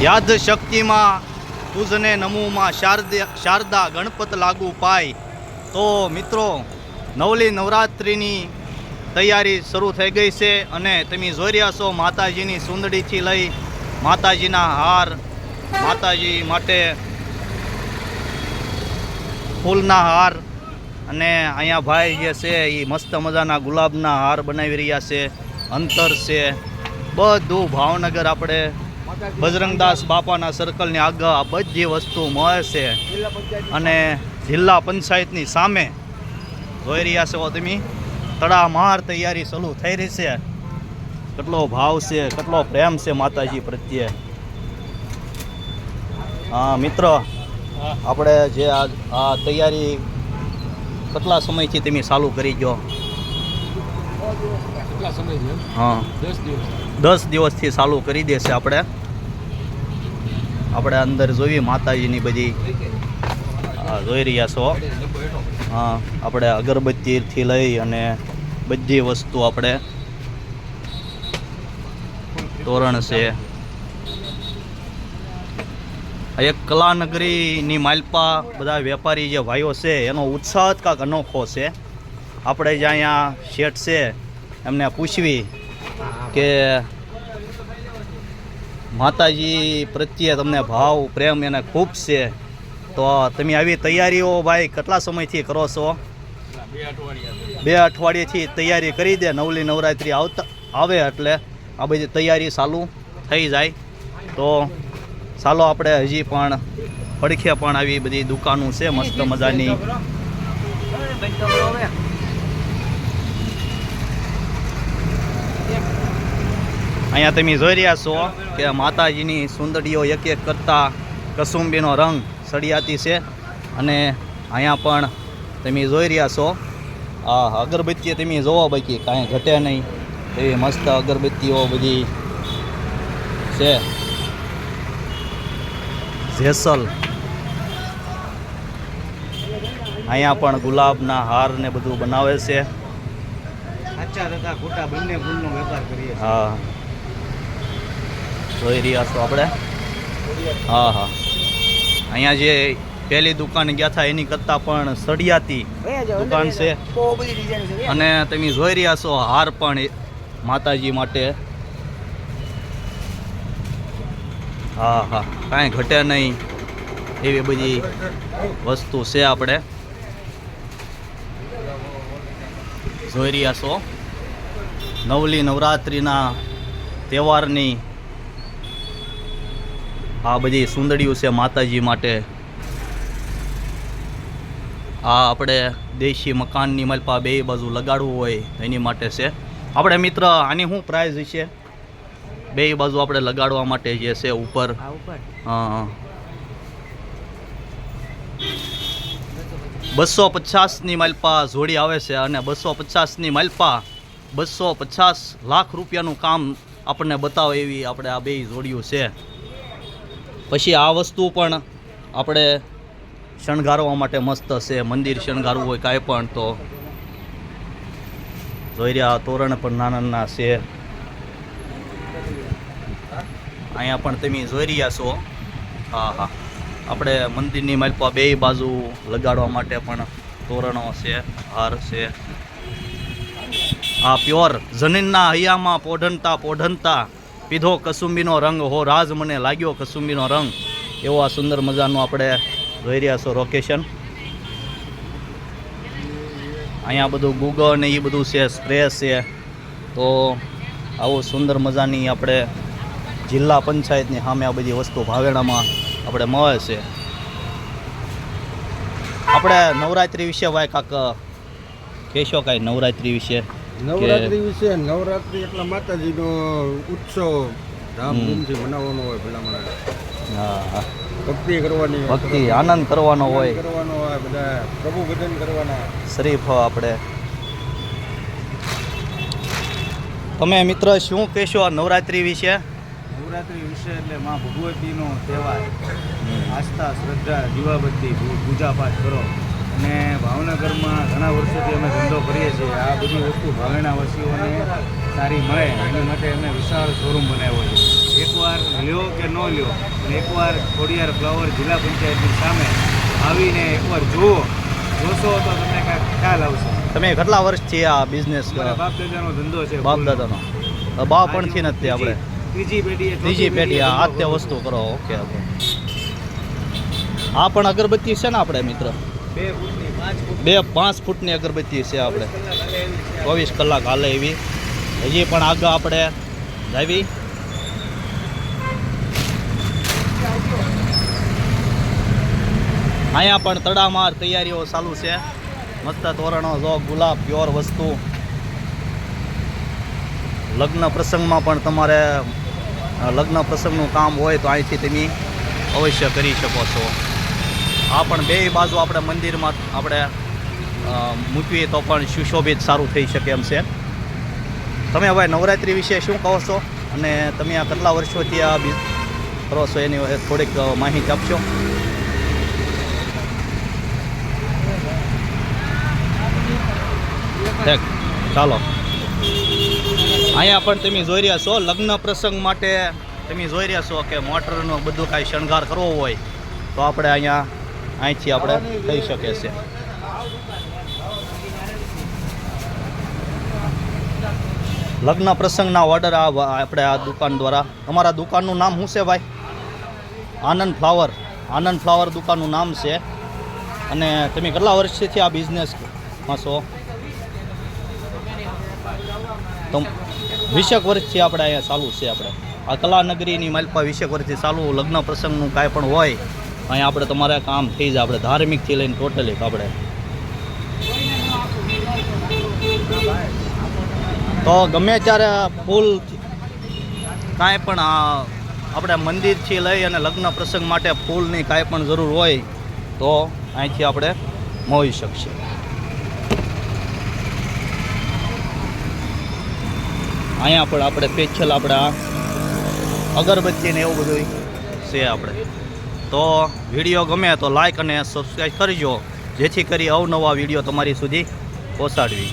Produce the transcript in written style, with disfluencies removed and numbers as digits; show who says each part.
Speaker 1: યાદ શક્તિમાં તુજને નમુમાં શારદા ગણપત લાગુ પાય. તો મિત્રો નવલી નવરાત્રિની તૈયારી શરૂ થઈ ગઈ છે અને તમે જોઈ રહ્યા છો માતાજીની સુંદડીથી લઈ માતાજીના હાર, માતાજી માટે ફૂલના હાર, અને અહીંયા ભાઈ જે છે એ મસ્ત મજાના ગુલાબના હાર બનાવી રહ્યા છે. અંતર છે બધું ભાવનગર આપણે બજરંગદાસ બાપાના સર્કલની આગળ આ બધી વસ્તુ મળે છે. અને જિલ્લા પંચાયતની સામે જોઈ રહ્યા છો તમે તડામાર તૈયારી શરૂ થઈ રહી છે. કેટલો ભાવ છે, કેટલો પ્રેમ છે માતાજી પ્રત્યે. હા મિત્રો, આપણે જે આ તૈયારી કેટલા સમયથી તમે ચાલુ કરી ગયો? હા, 10 દિવસથી ચાલુ કરી દેશે. આપણે અંદર જોઈ માતાજીની બધી જોઈ રહ્યા છો. હા, આપણે અગરબત્તીથી લઈ અને બધી વસ્તુ આપણે તોરણ છે. એક કલાનગરીની માલપા બધા વેપારી જે ભાઈઓ છે એનો ઉત્સાહ જ કાંક અનોખો છે. આપણે જે અહીંયા શેઠ છે એમને પૂછવી કે માતાજી પ્રત્યે તમને ભાવ પ્રેમ એને ખૂબ છે, તો તમે આવી તૈયારીઓ ભાઈ કેટલા સમયથી કરો છો? 2 અઠવાડિયેથી તૈયારી કરી દે. નવલી નવરાત્રિ આવે એટલે આ બધી તૈયારી ચાલુ થઈ જાય. તો ચાલો આપણે હજી પણ પડખે પણ આવી બધી દુકાનો છે મસ્ત મજાની. અહીંયા તમે જોઈ રહ્યા છો કે માતાજીની સુંદરીઓ એક એક કરતાં કસુંબીનો રંગ સળિયાતી છે. અને અહીંયા પણ તમે જોઈ રહ્યા છો આ અગરબત્તી તમે જોવો બાકી કાંઈ ઘટે નહીં એવી મસ્ત અગરબત્તીઓ બધી છે. જેસલ અહીંયા પણ ગુલાબના હાર ને બધું બનાવે છે. હા, જોઈ રહ્યા છો આપણે. હા હા, અહીંયા જે પહેલી દુકાન ગયા હતા એની કરતાં પણ સળિયાતી દુકાન છે. અને તમે જોઈ રહ્યા છો હાર પણ માતાજી માટે. હા હા, કાંઈ ઘટે નહીં એવી બધી વસ્તુ છે. આપણે જોઈ રહ્યા છો નવલી નવરાત્રિના તહેવારની આ બધી સુંદડીઓ છે માતાજી માટે. આ આપણે દેશી મકાનની માલપા બે બાજુ લગાડવું હોય એની માટે છે. આપણે મિત્ર આની શું પ્રાઇઝ છે? બે બાજુ આપણે લગાડવા માટે જે છે ઉપર. હા, 250ની માલપા જોડી આવે છે. અને 250ની માલપા 250 લાખ રૂપિયાનું કામ આપણને બતાવે એવી આપણે આ બે જોડીઓ છે. પછી આ વસ્તુ પણ આપણે શણગારવા માટે મસ્ત છે. મંદિર શણગારવું હોય કાંઈ પણ તો જોઈ રહ્યા. તોરણ પણ નાના નાના છે. અહીંયા પણ તમે જોઈ રહ્યા છો. હા હા, આપણે મંદિરની માલપા બે બાજુ લગાડવા માટે પણ તોરણો છે, હાર છે. આ પ્યોર જમીનના હૈયામાં પોઢનતા પીધો કસુંબીનો રંગ હો રાજ મને લાગ્યો કસુંબીનો રંગ. એવો આ સુંદર મજાનું આપણે જોઈ રહ્યા છો લોકેશન. અહીંયા બધું ગૂગળ ને એ બધું છે, સ્પ્રે છે. તો આવું સુંદર મજાની આપણે જિલ્લા પંચાયતની સામે આ બધી વસ્તુ ભાવેણામાં આપણે મળે છે. આપણે નવરાત્રિ વિશે ભાઈ કાંક કહેશો કાંઈ નવરાત્રિ વિશે?
Speaker 2: નવરાત્રિ એટલે માતાજીનો ઉત્સવ ધામધૂમથી મનાવવાનો હોય. ભલામણ
Speaker 1: હા,
Speaker 2: ભક્તિ કરવાની,
Speaker 1: ભક્તિ આનંદ કરવાનો હોય,
Speaker 2: બધા પ્રભુ ભજન કરવાના.
Speaker 1: શરીફ આપણે તમે મિત્ર શું કહેશો નવરાત્રિ વિશે?
Speaker 2: નવરાત્રિ વિશે એટલે માં ભગવતીનો તહેવાર. આસ્થા, શ્રદ્ધા, દીવાબત્તી, પૂજાપાઠ કરો. અને ભાવનગરમાં ઘણા વર્ષોથી અમે ધંધો કરીએ છીએ. આ બધી વસ્તુ ભાવેણાવાસીઓને સારી મળે એની માટે અમે વિશાળ શોરૂમ બનાવ્યો છે. એકવાર લ્યો કે ન લ્યો પણ એકવાર ખોડિયાર ફ્લાવર જિલ્લા પંચાયતની સામે આવીને એકવાર જુઓ, જોશો તો તમને કાંઈક ખ્યાલ આવશે.
Speaker 1: તમે કેટલા વર્ષથી આ બિઝનેસ
Speaker 2: મારા બાપ દાદાનો ધંધો છે.
Speaker 1: બાપ દાદાનો બાળપણથી નથી આપણે
Speaker 2: ત્રીજી પેઢી
Speaker 1: ત્રીજી પેઢી આ તે વસ્તુ કરો. Okay okay. આ પણ અગરબત્તી છે ને આપણે મિત્ર?
Speaker 2: 2 ફૂટની 5 ફૂટ
Speaker 1: 5 ફૂટની અગરબત્તી છે આપણે.
Speaker 2: કલાક હાલે એવી છે.
Speaker 1: 24 કલાક હાલે એવી. હજી પણ આગળ આપણે જાવી. અહીંયા પણ તડામાર તૈયારીઓ ચાલુ છે. મસ્ત તોરણો જો, ગુલાબ પ્યોર વસ્તુ. લગ્ન પ્રસંગમાં પણ તમારે લગ્ન પ્રસંગનું કામ હોય તો અહીંથી તમે અવશ્ય કરી શકો છો. આ પણ બે બાજુ આપણે મંદિરમાં આપણે મૂકીએ તો પણ સુશોભિત સારું થઈ શકે એમ છે. તમે હવે નવરાત્રિ વિશે શું કહો છો અને તમે આ કેટલા વર્ષોથી આ કરો છો એની થોડીક માહિતી આપશો? ઠીક, ચાલો. અહીંયા પણ તમે જોઈ રહ્યા છો લગ્ન પ્રસંગ માટે તમે જોઈ રહ્યા છો કે મોટરનો બધું કાંઈ શણગાર કરવો હોય તો આપણે અહીંથી આપણે થઈ શકે છે. લગ્ન પ્રસંગના ઓર્ડર આપણે આ દુકાન દ્વારા. તમારા દુકાનનું નામ શું છે ભાઈ? આનંદ ફ્લાવર દુકાનનું નામ છે. અને તમે કેટલા વર્ષથી આ બિઝનેસમાં છો? તો 20 વર્ષથી આપણે અહીંયા ચાલુ છે. આપણે આ કલાનગરીની માલપા 20 વર્ષથી ચાલુ. લગ્ન પ્રસંગનું કાંઈ પણ હોય અહીંયા આપણે તમારે કામ થઈ જાય. આપણે ધાર્મિકથી લઈને ટોટલી આપણે તો ગમે ત્યારે ફૂલ કાંઈ પણ આપણે મંદિરથી લઈ અને લગ્ન પ્રસંગ માટે ફૂલની કાંઈ પણ જરૂર હોય તો અહીંથી આપણે મળી શકશે. અહીંયા પણ આપણે સ્પેશિયલ આપણે આ અગરબત્તી ને એવું બધું છે આપણે. તો વિડીયો ગમે તો લાઈક અને સબસ્ક્રાઈબ કરજો જેથી કરી અવનવા વિડીયો તમારી સુધી પહોંચાડવી.